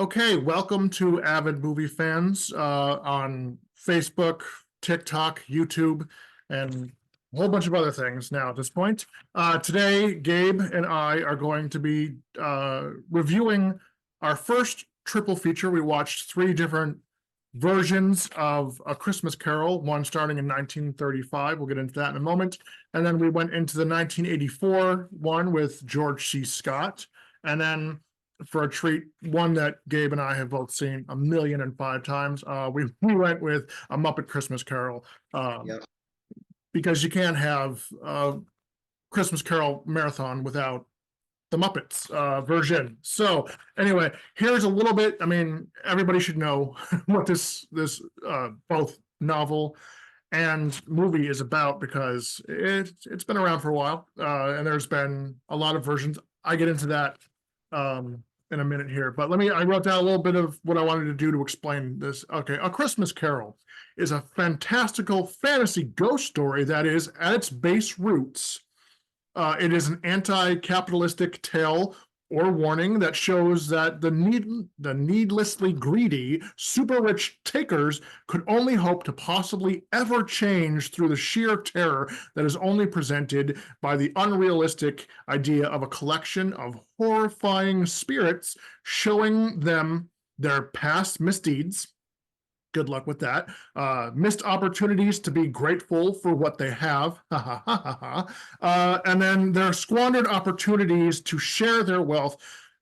Okay, welcome to avid movie fans on Facebook, TikTok, YouTube, and a whole bunch of other things now at this point. Today, Gabe and I are going to be reviewing our first triple feature. We watched three different versions of A Christmas Carol, one starting in 1935. We'll get into that in a moment. And then we went into the 1984 one with George C. Scott. And then for a treat, one that Gabe and I have both seen 1,000,005 times. We went with A Muppet Christmas Carol, Yep. because you can't have a Christmas Carol marathon without the Muppets version. So anyway, here's a little bit. I mean, everybody should know what this both novel and movie is about because it's been around for a while, and there's been a lot of versions. I get into that in a minute here, but I wrote down a little bit of what I wanted to do to explain this. Okay, A Christmas Carol is a fantastical fantasy ghost story that is, at its base roots, it is an anti-capitalistic tale or warning that shows that the needlessly greedy, super rich takers could only hope to possibly ever change through the sheer terror that is only presented by the unrealistic idea of a collection of horrifying spirits showing them their past misdeeds. Good luck with that. Missed opportunities to be grateful for what they have. And then their squandered opportunities to share their wealth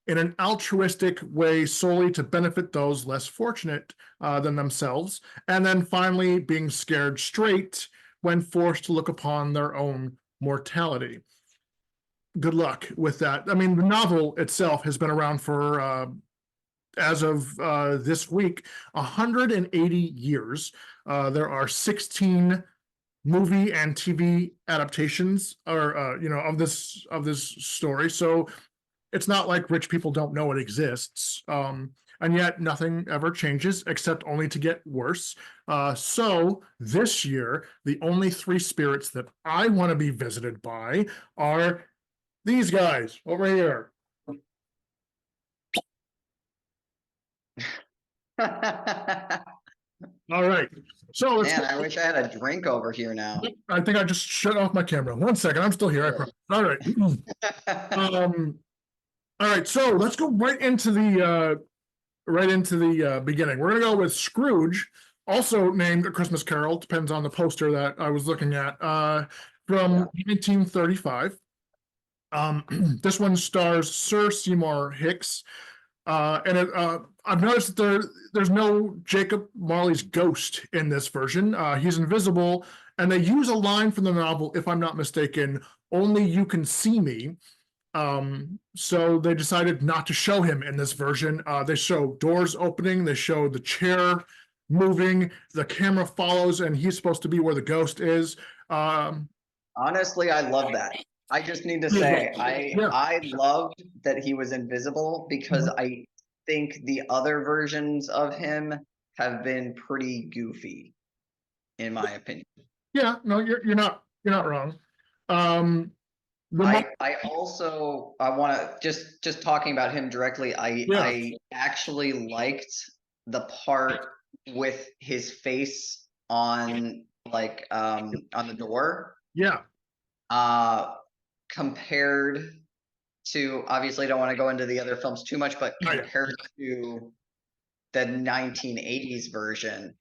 in an altruistic way solely to benefit those less fortunate than themselves. And then finally, being scared straight when forced to look upon their own mortality. Good luck with that. I mean, the novel itself has been around for as of this week, 180 years. There are 16 movie and TV adaptations, or of this story. So it's not like rich people don't know it exists. And yet nothing ever changes except only to get worse. So this year, the only three spirits that I want to be visited by are these guys over here. All right. So let's Man, I wish I had a drink over here now. I think I just shut off my camera. 1 second. I'm still here. I promise. All right. All right. So let's go right into the beginning. We're gonna go with Scrooge, also named A Christmas Carol. Depends on the poster that I was looking at. From 1935. This one stars Sir Seymour Hicks. And I've noticed that there's no Jacob Marley's ghost in this version. He's invisible, and they use a line from the novel, if I'm not mistaken, "Only you can see me." So they decided not to show him in this version. They show doors opening, they show the chair moving, the camera follows, and he's supposed to be where the ghost is. Honestly, I love that. I just need to say, I loved that he was invisible because I think the other versions of him have been pretty goofy, in my opinion. Yeah, no, you're not wrong. I also want to just talking about him directly. I actually liked the part with his face on on the door. Yeah. Compared to, obviously I don't want to go into the other films too much, but compared to the 1980s version,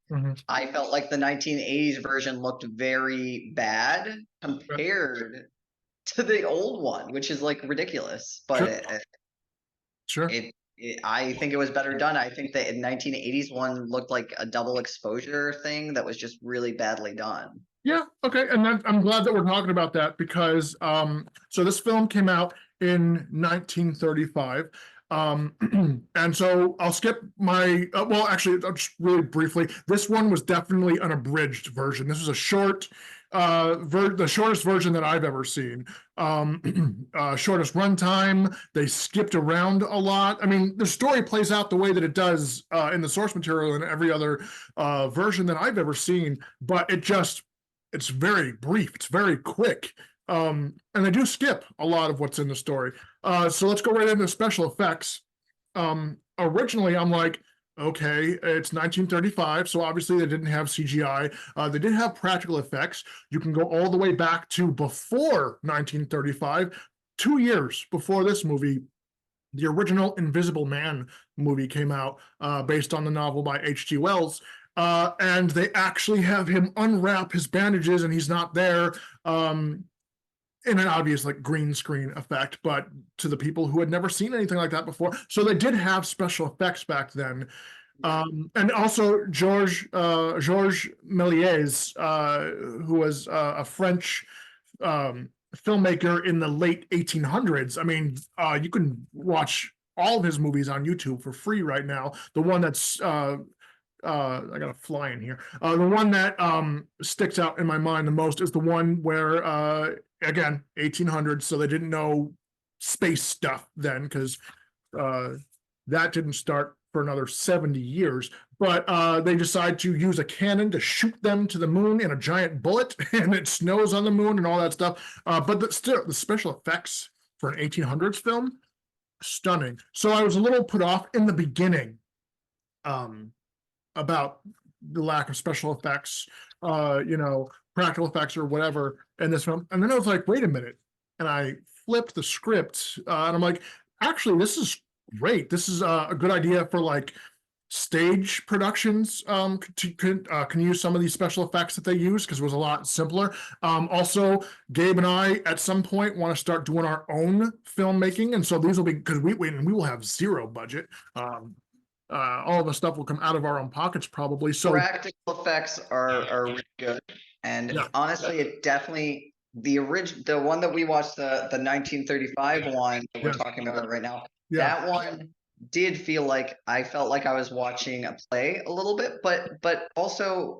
I felt like the 1980s version looked very bad compared to the old one, which is like ridiculous. But I think it was better done. I think the 1980s one looked like a double exposure thing that was just really badly done. Yeah, okay, and I'm glad that we're talking about that because so this film came out in 1935. And so I'll skip my well, actually, just really briefly, this one was definitely an abridged version. This was a short the shortest version that I've ever seen. Shortest runtime. They skipped around a lot. I mean, the story plays out the way that it does in the source material and every other version that I've ever seen, but it's very brief. It's very quick. And they do skip a lot of what's in the story. So let's go right into special effects. originally I'm like, okay, it's 1935, so obviously they didn't have CGI. They did have practical effects. You can go all the way back to before 1935, 2 years before this movie. The original Invisible Man movie came out, based on the novel by H.G. Wells. And they actually have him unwrap his bandages and he's not there. In an obvious like green screen effect, but to the people who had never seen anything like that before. So they did have special effects back then. And also Georges Méliès, who was a French filmmaker in the late 1800s. I mean, you can watch all of his movies on YouTube for free right now. The one that's I got a fly in here. The one that sticks out in my mind the most is the one where again 1800s, so they didn't know space stuff then, because that didn't start for another 70 years. But they decide to use a cannon to shoot them to the moon in a giant bullet, and it snows on the moon and all that stuff. But still, the special effects for an 1800s film, stunning. So I was a little put off in the beginning about the lack of special effects, practical effects or whatever in this film. And then I was like, wait a minute. And I flipped the script, and I'm like, actually, this is great. This is a good idea for like stage productions, can use some of these special effects that they use, because it was a lot simpler. Also, Gabe and I at some point want to start doing our own filmmaking, and so these will be, because we will have zero budget. All the stuff will come out of our own pockets probably. So practical effects are really good, and Yeah. honestly, it definitely the one that we watched, the 1935 one that we're Yeah. talking about right now. Yeah. That one did feel like I felt like I was watching a play a little bit, but also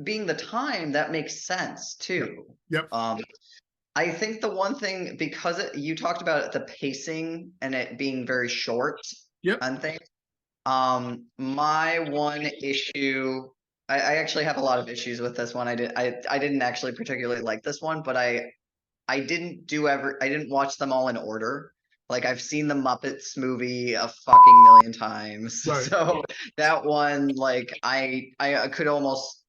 being the time, that makes sense too. Yep. I think the one thing, because you talked about the pacing and it being very short. Yep. And things. My one issue, I actually have a lot of issues with this one. I didn't actually particularly like this one, but I didn't watch them all in order. Like, I've seen the Muppets movie a fucking million times. Right. So that one, like, I could almost,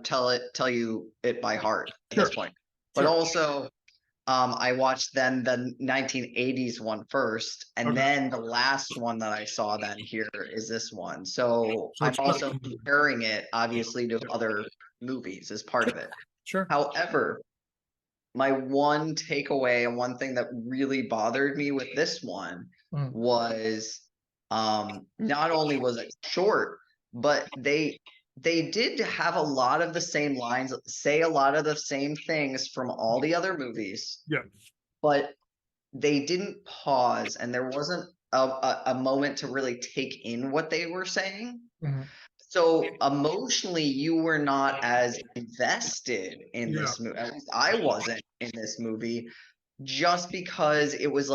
tell you it by heart at this point. But Sure. also, I watched then the 1980s one first, and Okay. then the last one that I saw then here is this one. So I'm it's also not- comparing it obviously to other movies as part of it. Sure. However, my one takeaway and one thing that really bothered me with this one was not only was it short, but they did have a lot of the same lines, say a lot of the same things from all the other movies. Yeah. But they didn't pause, and there wasn't a moment to really take in what they were saying. So emotionally, you were not as invested in this movie. At least I wasn't in this movie, just because it was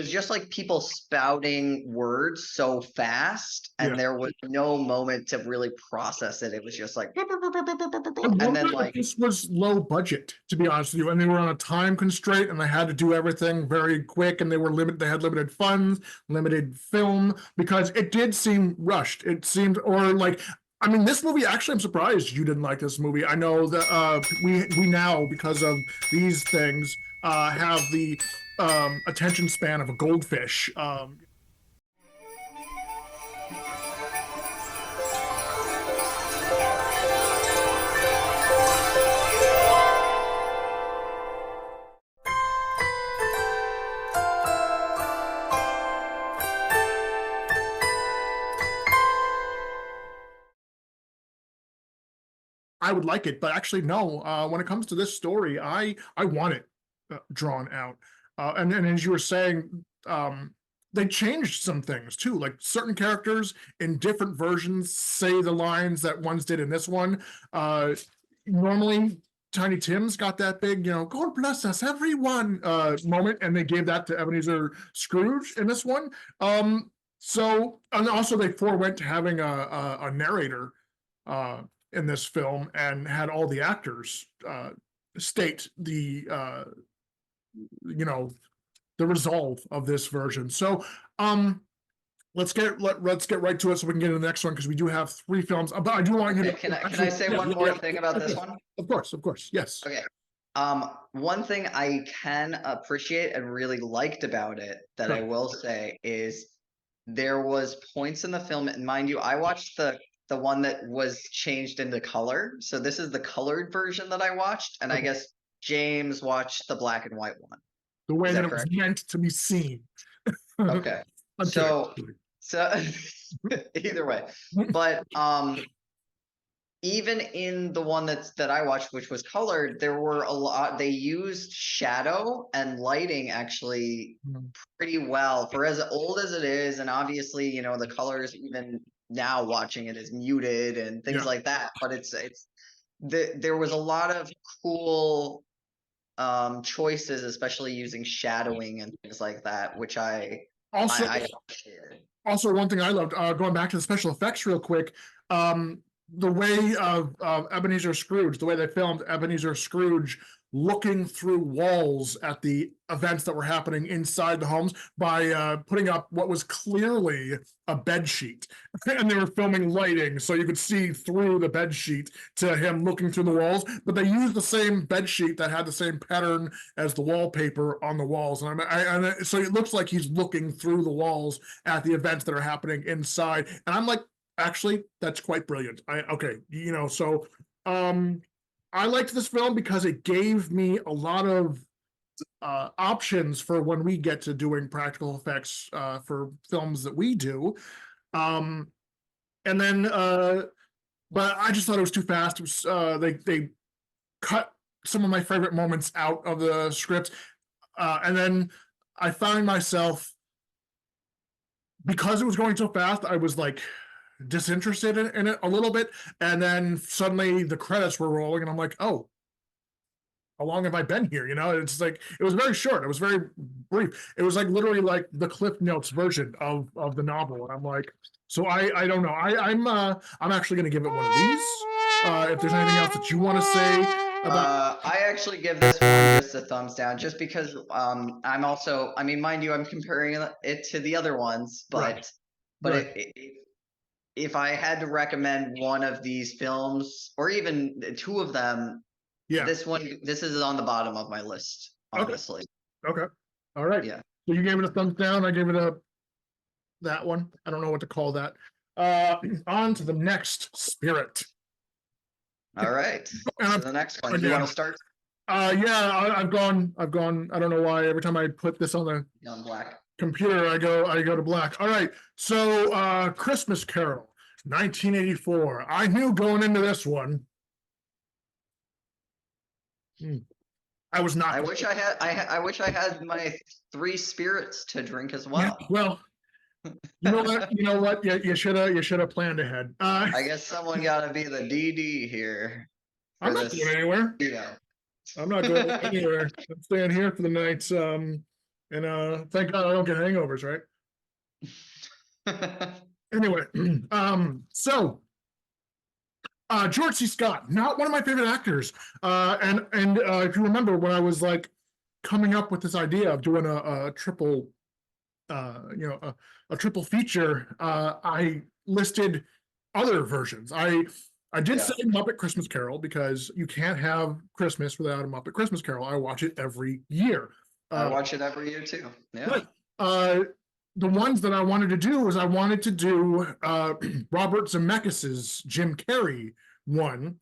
just like people spouting words so fast, and there was no moment to really process it. It was just like, and then like, this was low budget, to be honest with you, and they were on a time constraint, and they had to do everything very quick, and they had limited funds, limited film, because it did seem rushed. It seemed, or like, I mean, this movie, actually, I'm surprised you didn't like this movie. I know that we now, because of these things, have the attention span of a goldfish. I would like it, but actually, no. When it comes to this story, I want it drawn out. And as you were saying, they changed some things too. Like certain characters in different versions say the lines that ones did in this one. Normally, Tiny Tim's got that big, God bless us, everyone, moment, and they gave that to Ebenezer Scrooge in this one. So, and also they forewent to having a narrator in this film, and had all the actors state the the resolve of this version. So let's get right to it so we can get into the next one because we do have 3 films. But I do want you to Can I say one more thing about this one? Of course, yes. Okay. One thing I can appreciate and really liked about it that I will say is there was points in the film, and mind you, I watched the one that was changed into color. So this is the colored version that I watched, and I guess James watched the black and white one. The way that it was meant to be seen. Okay. So either way. But even in the one that I watched, which was colored, there were a lot, they used shadow and lighting actually pretty well for as old as it is. And obviously, you know, the colors even now watching it is muted and things like that. But there was a lot of cool choices, especially using shadowing and things like that, which I appreciated. Also, one thing I loved, going back to the special effects real quick, the way of Ebenezer Scrooge, the way they filmed Ebenezer Scrooge looking through walls at the events that were happening inside the homes by putting up what was clearly a bed sheet. And they were filming lighting so you could see through the bed sheet to him looking through the walls, but they used the same bed sheet that had the same pattern as the wallpaper on the walls. And so it looks like he's looking through the walls at the events that are happening inside. And I'm like, actually, that's quite brilliant. So I liked this film because it gave me a lot of options for when we get to doing practical effects for films that we do. And then, but I just thought it was too fast. It was, they cut some of my favorite moments out of the script. And then I found myself, because it was going so fast, I was like disinterested in it a little bit, and then suddenly the credits were rolling and I'm like, oh, how long have I been here? You know, it's like, it was very short, it was very brief, it was like literally like the Cliff Notes version of the novel. And I'm like, so I don't know, I'm actually going to give it one of these. If there's anything else that you want to say about I actually give this one just a thumbs down, just because I'm also, I mean, mind you, I'm comparing it to the other ones, but if I had to recommend one of these films, or even 2 of them, this is on the bottom of my list, honestly. Okay. All right. Yeah. So you gave it a thumbs down. I gave it that one. I don't know what to call that. On to the next, Spirit. All right. So the next one. Do you want to start? Yeah, I've gone. I don't know why. Every time I put this on the black computer, I go to black. All right. So Christmas Carol, 1984. I knew going into this one. I was not. I wish I had my 3 spirits to drink as well. Yeah, well, you know what? You should have planned ahead. I guess someone got to be the DD here. I'm not going anywhere. I'm not going anywhere. I'm staying here for the night. And thank God I don't get hangovers, right? Anyway, so George C. Scott, not one of my favorite actors. And if you remember, when I was like coming up with this idea of doing a triple, a triple feature, I listed other versions. I did say Muppet Christmas Carol because you can't have Christmas without a Muppet Christmas Carol. I watch it every year. I watch it every year too. Yeah. But, the ones that I wanted to do was I wanted to do Robert Zemeckis's Jim Carrey one.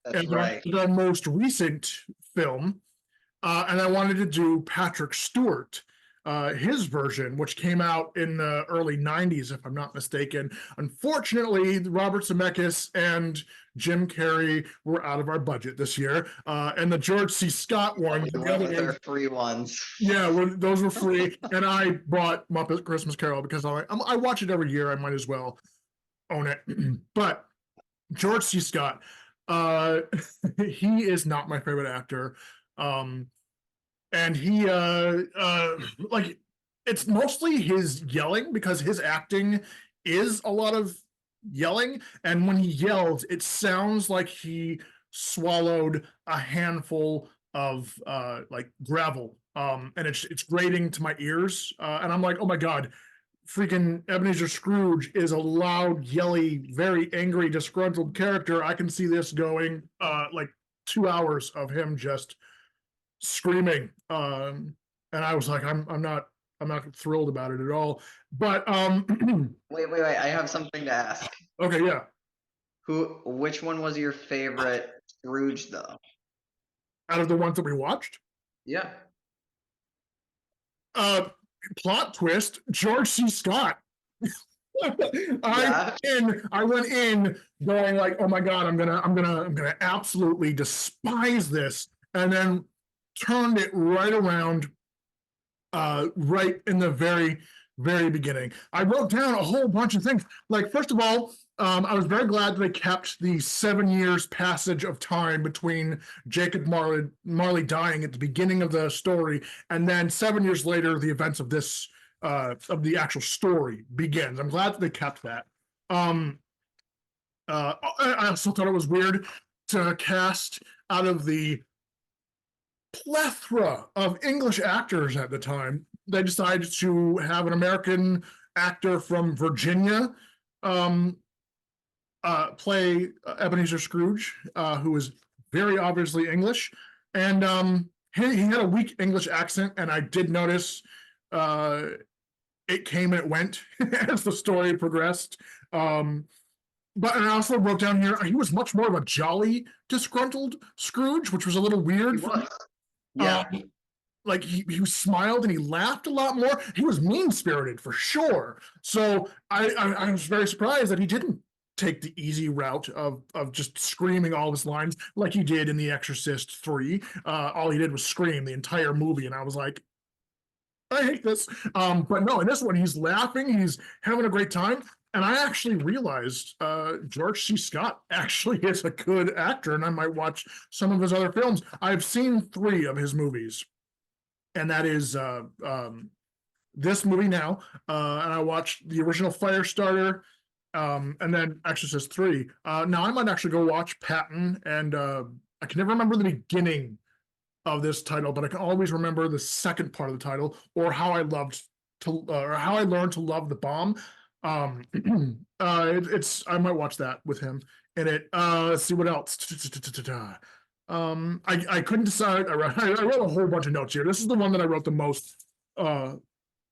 That's right. The most recent film. And I wanted to do Patrick Stewart, his version, which came out in the early 90s, if I'm not mistaken. Unfortunately, Robert Zemeckis and Jim Carrey were out of our budget this year. And the George C. Scott one, they're free ones. Yeah, those were free. And I bought Muppet Christmas Carol because I watch it every year. I might as well own it. But George C. Scott, he is not my favorite actor. And he like, it's mostly his yelling, because his acting is a lot of yelling, and when he yells, it sounds like he swallowed a handful of like gravel, and it's grating to my ears, and I'm like, oh my God, freaking Ebenezer Scrooge is a loud, yelly, very angry, disgruntled character, I can see this going like 2 hours of him just screaming. And I was like, I'm not thrilled about it at all. But Wait, I have something to ask. okay, yeah. Which one was your favorite Scrooge though? Out of the ones that we watched, Yeah. uh, plot twist: George C. Scott. Yeah. I went in going like, oh my god, I'm gonna absolutely despise this, and then turned it right around, right in the very beginning. I wrote down a whole bunch of things. Like, first of all, I was very glad that they kept the 7 years passage of time between Jacob Marley dying at the beginning of the story, and then 7 years later, the events of this of the actual story begins. I'm glad that they kept that. I also thought it was weird to cast, out of the plethora of English actors at the time, they decided to have an American actor from Virginia play Ebenezer Scrooge, who is very obviously English. And he had a weak English accent, and I did notice it came and it went as the story progressed. But I also wrote down here, he was much more of a jolly, disgruntled Scrooge, which was a little weird for me. Yeah. Like he smiled and he laughed a lot more. He was mean spirited for sure. So I was very surprised that he didn't take the easy route of just screaming all his lines like he did in The Exorcist 3. All he did was scream the entire movie, and I was like, I hate this. But no, in this one, he's laughing, he's having a great time. And I actually realized George C. Scott actually is a good actor, and I might watch some of his other films. I've seen 3 of his movies, and that is this movie now, and I watched the original Firestarter, and then Exorcist 3. Now I might actually go watch Patton, and I can never remember the beginning of this title, but I can always remember the second part of the title, or how I learned to love the bomb. I might watch that with him in it. Let's see what else. I couldn't decide. I wrote a whole bunch of notes here. This is the one that I wrote the most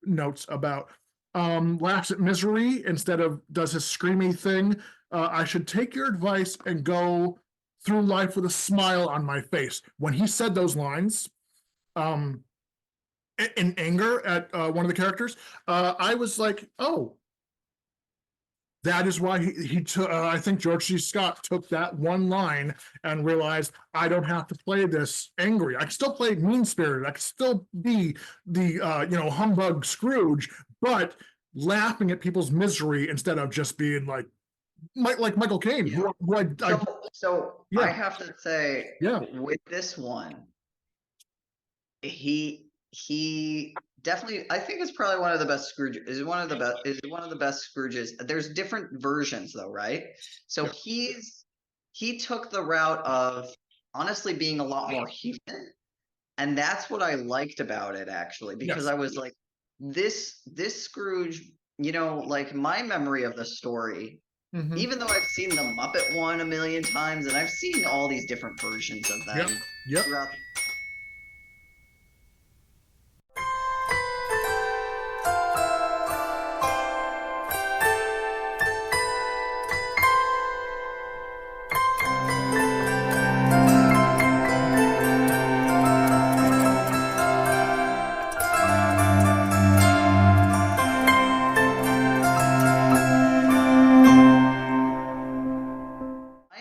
notes about. Laughs at misery instead of does his screamy thing. I should take your advice and go through life with a smile on my face. When he said those lines, in anger at one of the characters, I was like, oh, that is why he took. I think George C. Scott took that one line and realized, I don't have to play this angry. I can still play mean spirited. I can still be the humbug Scrooge, but laughing at people's misery instead of just being like Michael Caine. Yeah. So yeah. I have to say, yeah, with this one, he definitely, I think it's probably one of the best Scrooge. Is one of the best Scrooges. There's different versions though, right? So yeah. he took the route of honestly being a lot more human, and that's what I liked about it actually, because I was like, this Scrooge, like my memory of the story. Mm-hmm. Even though I've seen the Muppet one a million times, and I've seen all these different versions of them throughout.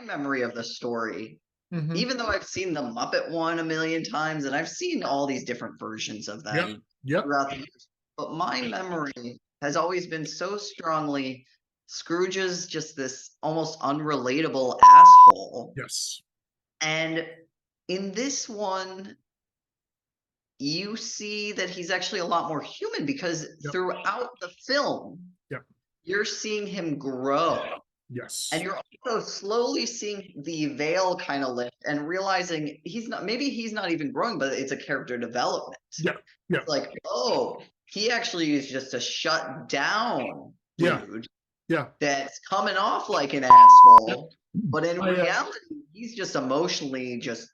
Memory of the story, even though I've seen the Muppet one a million times, and I've seen all these different versions of them throughout the years, but my memory has always been so strongly Scrooge is just this almost unrelatable asshole. Yes. And in this one, you see that he's actually a lot more human, because throughout the film, you're seeing him grow. Yes. And you're also slowly seeing the veil kind of lift and realizing maybe he's not even growing, but it's a character development. Yeah. Yeah. It's like, oh, he actually is just a shut down Yeah. dude Yeah. that's coming off like an asshole, but in I, reality, he's just emotionally just,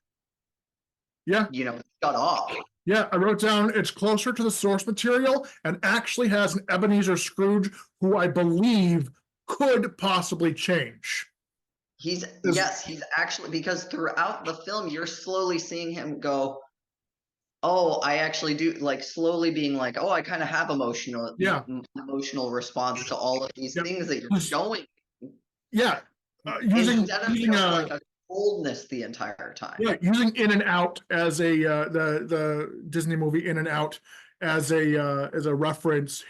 yeah. shut off. Yeah, I wrote down it's closer to the source material and actually has an Ebenezer Scrooge who I believe could possibly change. Yes, he's actually, because throughout the film, you're slowly seeing him go, oh, I actually do, like, slowly being like, oh, I kind of have Yeah. emotional response to all of these Yeah. things that you're showing, Yeah. Using instead of just like a coldness the entire time. yeah, using In and Out as a the Disney movie In and Out as a reference.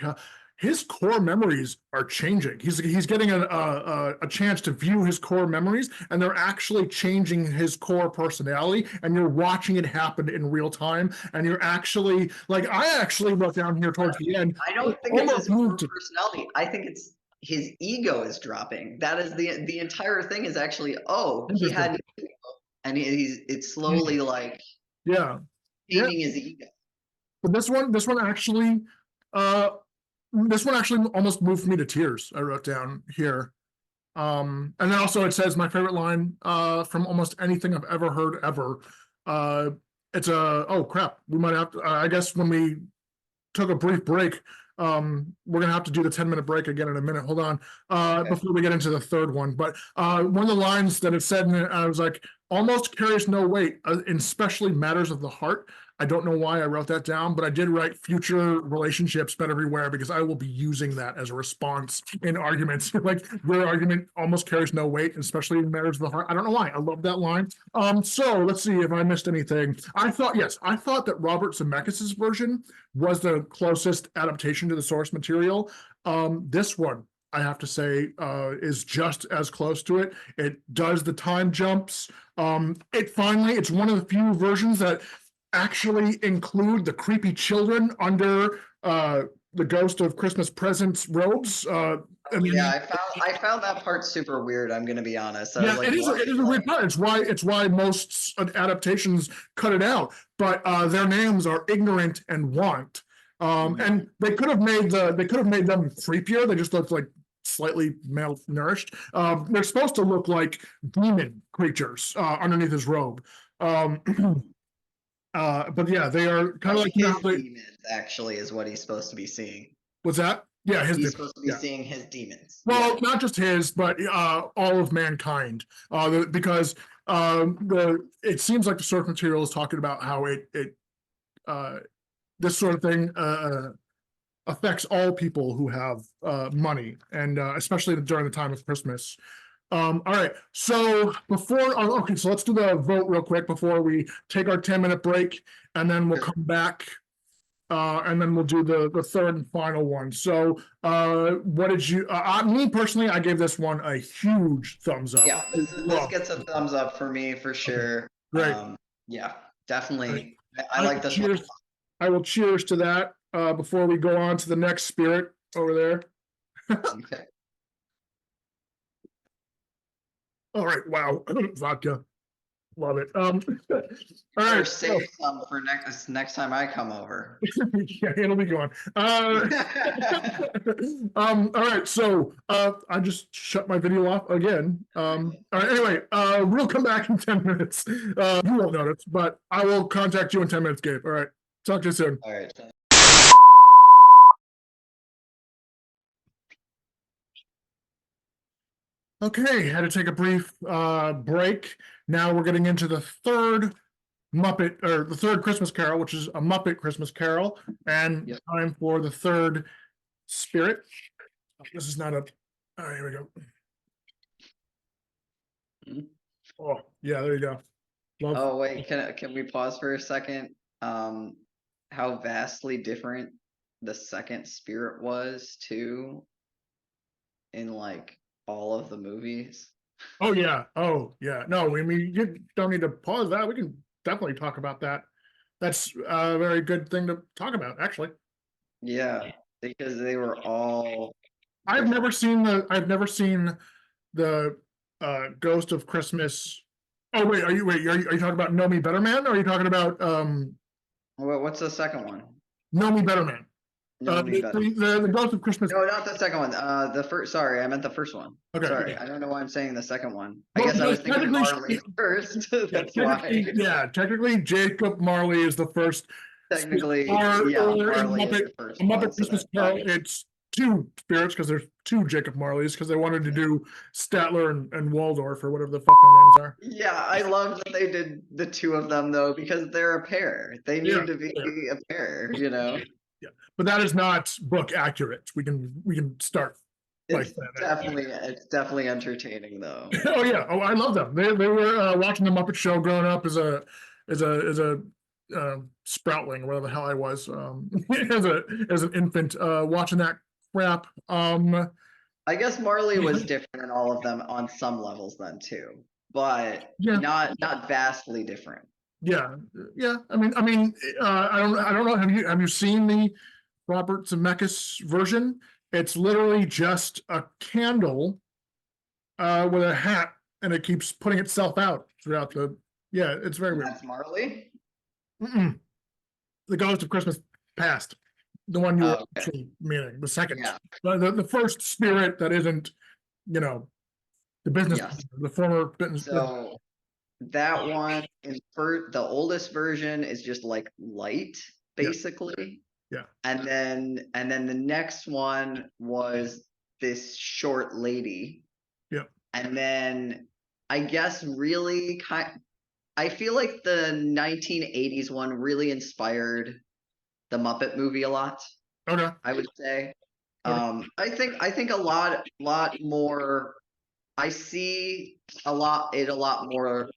His core memories are changing. He's getting a chance to view his core memories, and they're actually changing his core personality. And you're watching it happen in real time. And you're actually like, I actually wrote down here towards the end. I don't think it's his core personality. I think it's his ego is dropping. That is the entire thing is actually, oh, he had an ego, and it's slowly like yeah changing his ego. But this one actually almost moved me to tears. I wrote down here. And then also it says my favorite line from almost anything I've ever heard ever. It's oh crap, we might have to, I guess when we took a brief break, we're gonna have to do the 10-minute break again in a minute. Hold on, Okay. before we get into the third one. But one of the lines that it said, and I was like, almost carries no weight, in especially matters of the heart. I don't know why I wrote that down, but I did write future relationships better beware, because I will be using that as a response in arguments. Like, your argument almost carries no weight, especially in matters of the heart. I don't know why. I love that line. So let's see if I missed anything. I thought that Robert Zemeckis' version was the closest adaptation to the source material. This one, I have to say, is just as close to it. It does the time jumps. It's one of the few versions that actually include the creepy children under the Ghost of Christmas Presents robes. Yeah, I found that part super weird. I'm gonna be honest. I was like, it is a weird part. It's why most adaptations cut it out. But their names are Ignorant and Want. And they could have made them creepier. They just look like slightly malnourished. They're supposed to look like demon creatures underneath his robe. But yeah, they are kind of like his demons, actually, is what he's supposed to be seeing. What's that? Yeah, he's supposed to be seeing his demons. Well, not just his, but all of mankind. Because it seems like the source material is talking about how this sort of thing affects all people who have money, and especially during the time of Christmas. All right, so so let's do the vote real quick before we take our 10-minute break, and then we'll come back, and then we'll do the third and final one. So what did you, me personally, I gave this one a huge thumbs up. Yeah, this gets a thumbs up for me for sure. Great. Yeah, definitely. I like this one. I will cheers to that before we go on to the next spirit over there. Okay. All right, wow, vodka, love it. All right, save some for next time I come over. Yeah, it'll be gone. All right, so I just shut my video off again. All right, anyway, we'll come back in 10 minutes. You won't notice, but I will contact you in 10 minutes, Gabe. All right, talk to you soon. All right. Okay, had to take a brief break. Now we're getting into the third Muppet, or the third Christmas Carol, which is a Muppet Christmas Carol, and time for the third spirit. This is not a. All right, here we go. Oh, yeah, there you go. Love. Oh wait, can we pause for a second? How vastly different the second spirit was too, in like all of the movies. Oh yeah. No, I mean, you don't need to pause that. We can definitely talk about that. That's a very good thing to talk about, actually. Yeah, because they were all. I've never seen the Ghost of Christmas. Oh wait, are you talking about Know Me Better Man, or are you talking about What's the second one? Know Me Better Man. No, me better. The Ghost of Christmas. No, not the second one. The first. Sorry, I meant the first one. Okay. Sorry, I don't know why I'm saying the second one. I Well, guess I was because thinking technically- Marley first. Yeah, That's why. technically, Jacob Marley is the first. Technically, Or, yeah, or in Marley is Muppet, the first a Muppet one. So Christmas that's Carol, fine. it's two spirits because there's two Jacob Marleys because they wanted to do Statler and Waldorf or whatever the fuck their names are. Yeah, I love that they did the two of them though, because they're a pair. They Yeah, need to be yeah. a pair, you know? But that is not book accurate. We can start like It's that. it's definitely entertaining though. Oh yeah. Oh, I love them. They were watching the Muppet Show growing up as a sproutling, whatever the hell I was, as an infant, watching that crap. I guess Marley was different in all of them on some levels then too, but Yeah. not vastly different. Yeah, yeah. I mean, I don't know. Have you seen the Robert Zemeckis version? It's literally just a candle with a hat, and it keeps putting itself out throughout the. Yeah, it's very weird. That's Marley? Mm-mm. The Ghost of Christmas Past, the one you were Okay. actually meaning, the second, Yeah. the first spirit that isn't, the business, Yes. the former business. So that one is for the oldest version is just like light, Yeah. basically. Yeah. And then the next one was this short lady. Yeah. And then I guess really I feel like the 1980s one really inspired the Muppet movie a lot, Okay. I would say. Okay. I think a lot more. I see a lot more.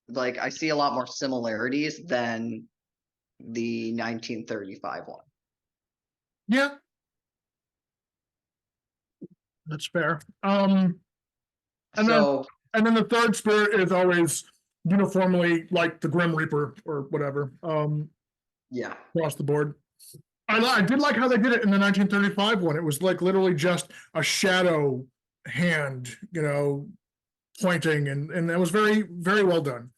Like I see a lot more similarities than the 1935 one. Yeah. That's fair. And So and then the third spirit is always uniformly like the Grim Reaper or whatever, yeah, across the board. I did like how they did it in the 1935 one. It was like literally just a shadow hand, pointing, and that was very, very well done.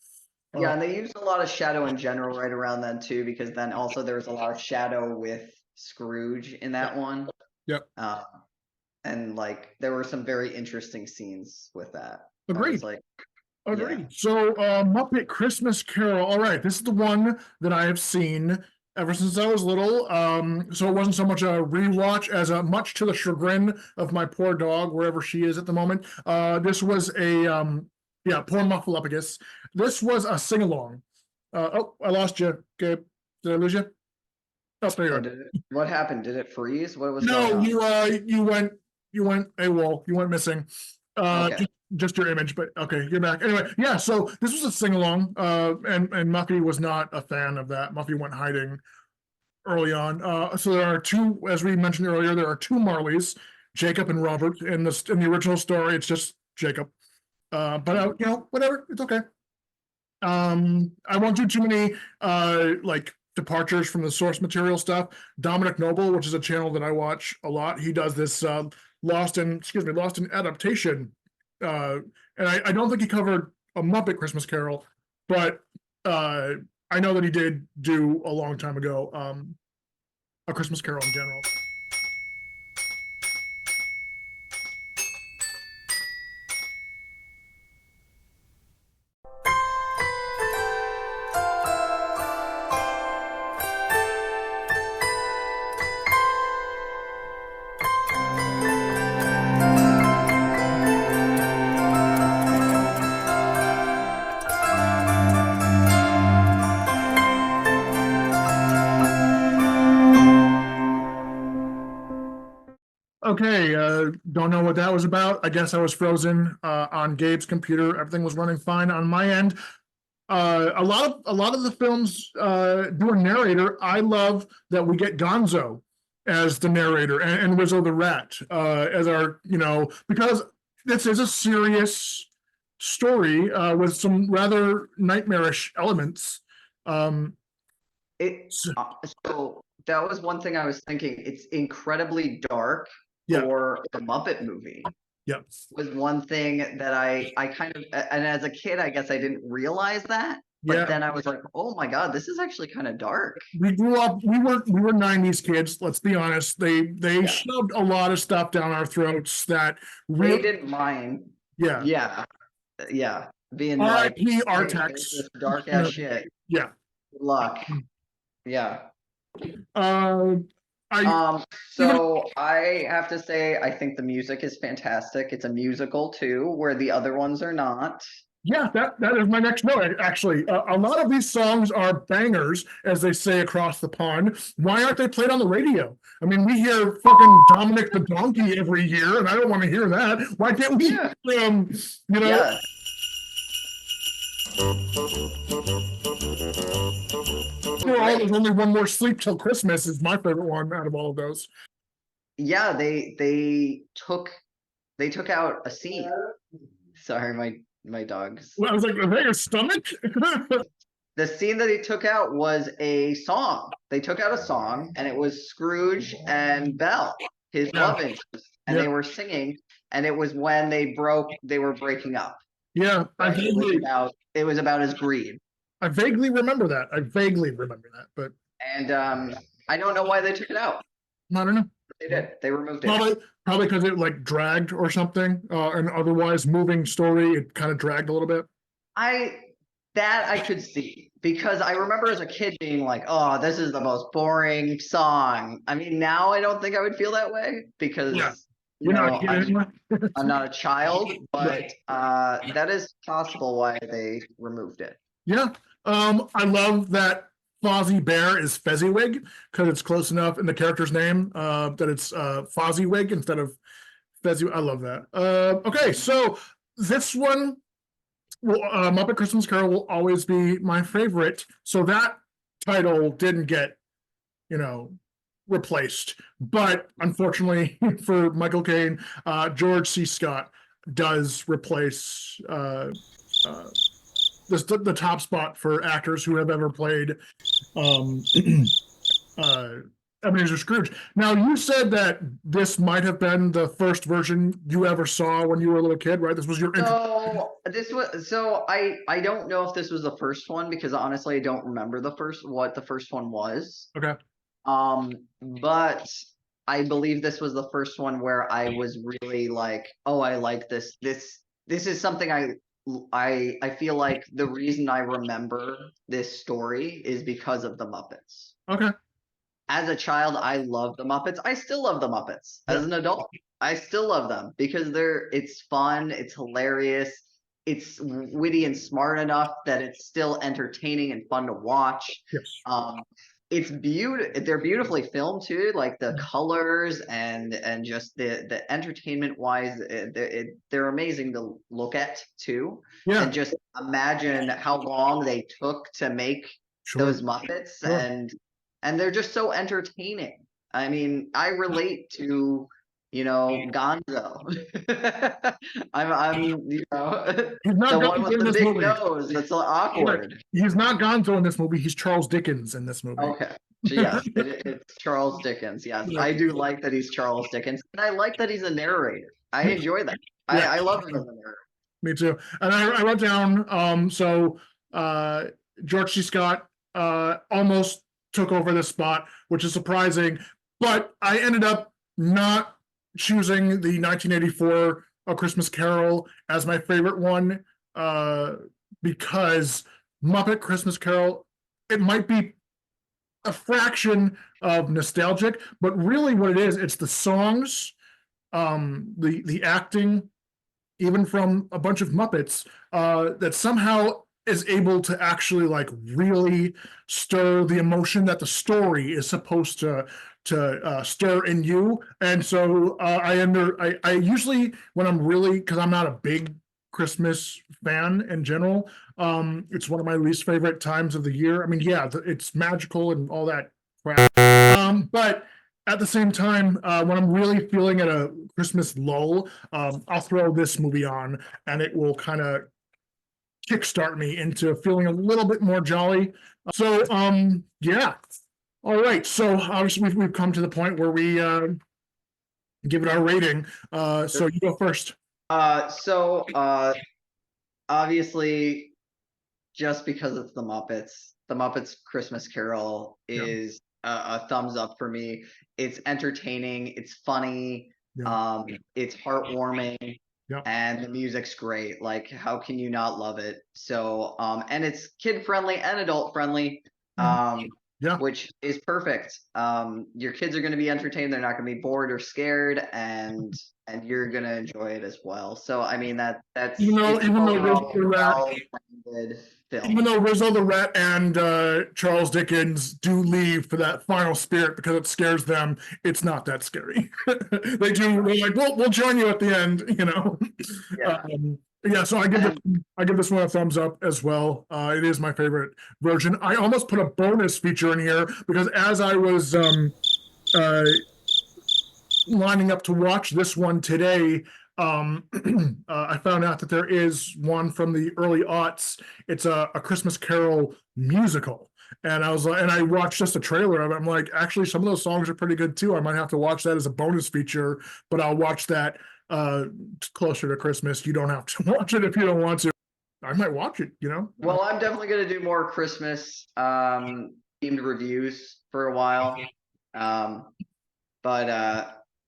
yeah, and they used a lot of shadow in general right around then too, because then also there was a lot of shadow with Scrooge in that one. Yep. And like there were some very interesting scenes with that. I Agreed. was like, Agreed. yeah. So, Muppet Christmas Carol. All right, this is the one that I have seen ever since I was little. So it wasn't so much a rewatch as a much to the chagrin of my poor dog, wherever she is at the moment. This was a poor Mufflepugus. This was a sing along. Oh, I lost you, Gabe. Did I lose you? Oh, there you are. What happened? Did it freeze? What was No, going on? you went AWOL. You went missing. Okay. Just your image, but okay, you're back. Anyway, yeah, so this was a sing-along, and Muffy was not a fan of that. Muffy went hiding early on. So there are two, as we mentioned earlier, there are two Marleys, Jacob and Robert. In the original story, it's just Jacob. But whatever, it's okay. I won't do too many like departures from the source material stuff. Dominic Noble, which is a channel that I watch a lot, he does this Lost in Adaptation. And I don't think he covered a Muppet Christmas Carol, but I know that he did do a long time ago a Christmas Carol in general. Okay, don't know what that was about. I guess I was frozen on Gabe's computer. Everything was running fine on my end. A lot of the films do a narrator. I love that we get Gonzo as the narrator and Rizzo the Rat as our, because this is a serious story with some rather nightmarish elements. So that was one thing I was thinking. It's incredibly dark for a Muppet movie. Yeah. Was one thing that I kind of, and as a kid, I guess I didn't realize that. but Yeah. then I was like, oh my God, this is actually kind of dark. We grew up, we were 90s kids, let's be honest. They Yeah. shoved a lot of stuff down our throats that They really, didn't mind. yeah. Yeah. Yeah. Being like, RIP hey, here's Artex. this dark You know, ass shit. yeah. Good luck. Yeah. Uh, I even So I have to say, I think the music is fantastic. It's a musical too, where the other ones are not. yeah, that is my next note. Actually, a lot of these songs are bangers, as they say across the pond. Why aren't they played on the radio? I mean, we hear fucking Dominic the Donkey every year, and I don't want to hear that. Why can't we? Yeah. You know, Yeah. there's only one more sleep till Christmas is my favorite one out of all of those. Yeah, they took out a scene. Sorry, my dogs. Well, I was like, are they your stomach? The scene that they took out was a song. They took out a song, and it was Scrooge and Belle, his Yeah. love interest, and Yeah. they were singing, and it was when they were breaking up. Yeah, Right? It was about his greed. I vaguely remember that. But And I don't know why they took it out. I don't know. They did. They removed it. Probably because it like dragged or something, and otherwise moving story, it kind of dragged a little bit. I could see, because I remember as a kid being like, oh, this is the most boring song. I mean, now I don't think I would feel that way, because Yeah. you You're know, not a kid anymore. I'm not a child, but Right. that is possible why they removed it. Yeah. I love that Fozzie Bear is Fezziwig, because it's close enough in the character's name that it's Fozziewig instead of Fezzy. I love that. Okay, so this one, Muppet Christmas Carol will always be my favorite. So that title didn't get, replaced. But unfortunately for Michael Caine, George C. Scott does replace the top spot for actors who have ever played Ebenezer Scrooge. Now, you said that this might have been the first version you ever saw when you were a little kid, right? This was your I don't know if this was the first one, because honestly I don't remember what the first one was. Okay. But I believe this was the first one where I was really like, oh, I like this. This is something I feel like the reason I remember this story is because of the Muppets. Okay. As a child, I loved the Muppets. I still love the Muppets. Yeah. As an adult, I still love them because it's fun, it's hilarious, it's witty and smart enough that it's still entertaining and fun to watch. Yes. It's they're beautifully filmed too, like the colors and just the entertainment wise, they're amazing to look at too. Yeah. And just imagine how long they took to make those Muppets. Sure. And they're just so entertaining. I mean, I relate to, Gonzo. I'm he's the not one with the big nose. That's awkward. He's not Gonzo in this movie. He's Charles Dickens in this movie. Okay. So yes, it's Charles Dickens. Yes, yeah. I do like that he's Charles Dickens, and I like that he's a narrator. I enjoy that. Yeah. I love him as a narrator. Me too. And I wrote down. George C. Scott almost took over this spot, which is surprising, but I ended up not choosing the 1984 A Christmas Carol as my favorite one because Muppet Christmas Carol, it might be a fraction of nostalgic, but really what it is, it's the songs, the acting, even from a bunch of Muppets, that somehow is able to actually like really stir the emotion that the story is supposed to stir in you. And so I usually, when I'm really, because I'm not a big Christmas fan in general, it's one of my least favorite times of the year. I mean, yeah, it's magical and all that crap, but at the same time, when I'm really feeling at a Christmas lull, I'll throw this movie on and it will kind of kickstart me into feeling a little bit more jolly. So, yeah. All right. So obviously we've come to the point where we give it our rating. So you go first. Obviously just because it's the Muppets. The Muppets Christmas Carol is a thumbs up for me. It's entertaining, it's funny, it's heartwarming, Yep. and the music's great. Like, how can you not love it? So, and it's kid friendly and adult friendly. Yeah. Which is perfect. Your kids are going to be entertained. They're not going to be bored or scared, and you're going to enjoy it as well. So, I mean, that's Even though overall Rizzo the Rat, well-rounded film. even though Rizzo the Rat and Charles Dickens do leave for that final spirit because it scares them, it's not that scary. They do. They're like, we'll join you at the end. You know. Yeah. So I give this one a thumbs up as well. It is my favorite version. I almost put a bonus feature in here because as I was lining up to watch this one today, I found out that there is one from the early aughts. It's a Christmas Carol musical. And I was like, and I watched just a trailer of it. I'm like, actually, some of those songs are pretty good too. I might have to watch that as a bonus feature, but I'll watch that closer to Christmas. You don't have to watch it if you don't want to. I might watch it, you know? Well, I'm definitely going to do more Christmas themed reviews for a while.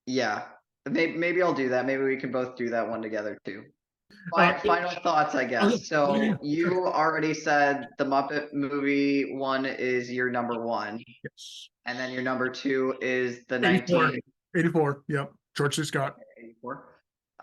Yeah, maybe I'll do that. Maybe we can both do that one together too. Final thoughts, I guess. So you already said the Muppet movie one is your number one. Yes. And then your number two is the 84. Yep. George C. Scott. 84.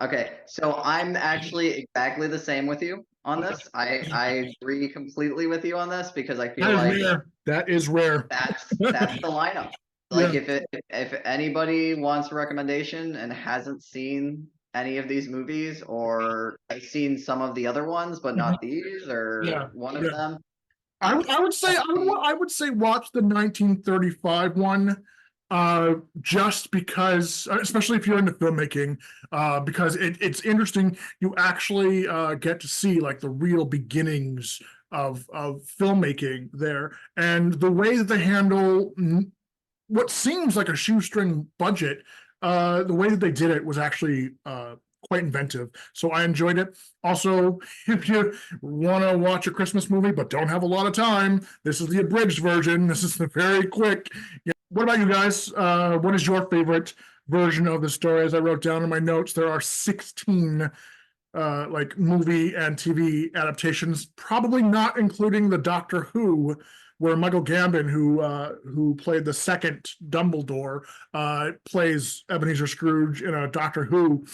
Okay, so I'm actually exactly the same with you on this. I agree completely with you on this because I feel like that is rare. That's the lineup. Like if anybody wants a recommendation and hasn't seen any of these movies or has seen some of the other ones but not these or one of them, I would say watch the 1935 one, just because, especially if you're into filmmaking, because it's interesting. You actually get to see like the real beginnings of filmmaking there, and the way that they handle what seems like a shoestring budget. The way that they did it was actually quite inventive. So I enjoyed it. Also, if you want to watch a Christmas movie but don't have a lot of time, this is the abridged version. This is the very quick. What about you guys? What is your favorite version of the story? As I wrote down in my notes, there are 16 like movie and TV adaptations, probably not including the Doctor Who, where Michael Gambon, who played the second Dumbledore, plays Ebenezer Scrooge in a Doctor Who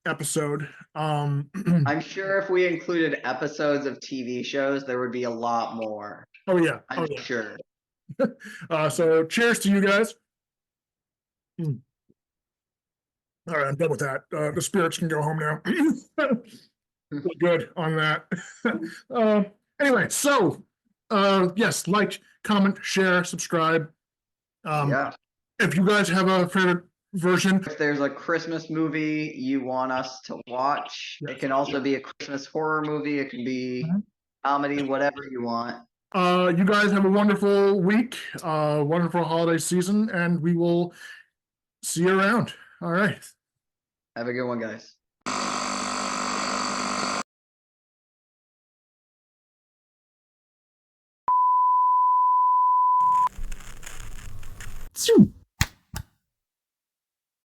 episode. I'm sure if we included episodes of TV shows, there would be a lot more. Oh yeah, I'm sure. So cheers to you guys. All right, I'm done with that. The spirits can go home now. Good on that. Anyway, so yes, like, comment, share, subscribe. If you guys have a favorite version, if there's a Christmas movie you want us to watch, it can also be a Christmas horror movie. It can be comedy, whatever you want. You guys have a wonderful week, wonderful holiday season, and we will see you around. All right. Have a good one, guys.